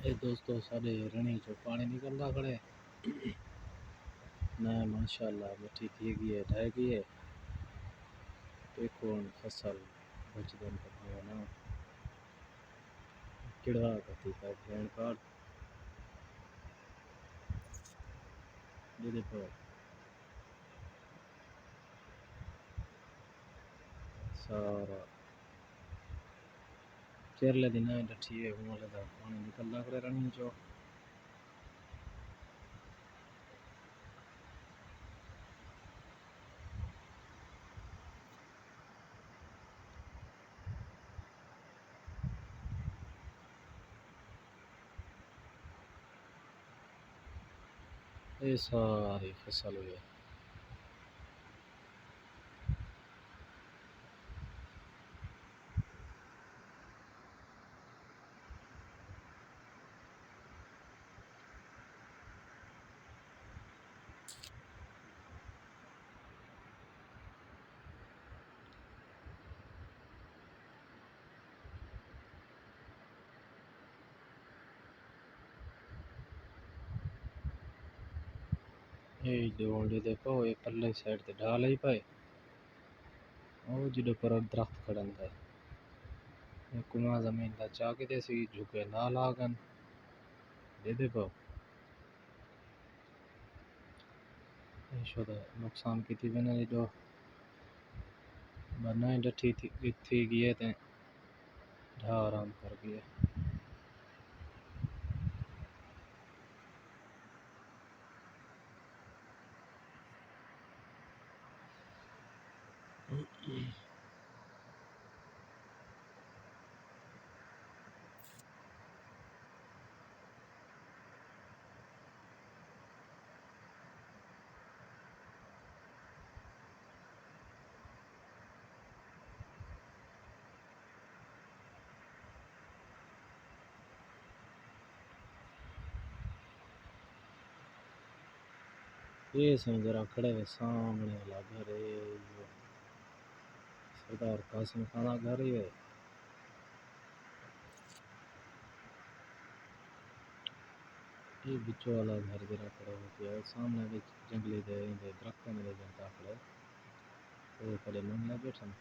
ए दोस्तों साढ़े रणी चो पानी निकलदा खड़े ना माशाल्लाह मिट्टी थी गई है ढह गई है। देखो फसल बचदन कर ना किड़वा कती का भेड़ काट ये देखो सारा चेरले दिन डठी है हूँ लगा पानी निकलदा खड़े रणी चो। ये सारी फसल हुई ये जो देखो ये पल्ले साइड ते ढाल ही पाए और जिडो पर दरख्त खड़न है ये कुआं जमीन दा चाके दे सी झुके ना लागन दे देखो शुदा नुकसान की बने जो बना डठी थी गई ते ढा आराम कर गया। ये सही जरा खड़े हुए सामने वाला घर है सरदार कासिम खाना घर ही है। ये बिचो वाला घर जरा खड़ा होती है सामने भी जंगली दे दरख्त मिले जनता खड़े तो खड़े मन बैठन।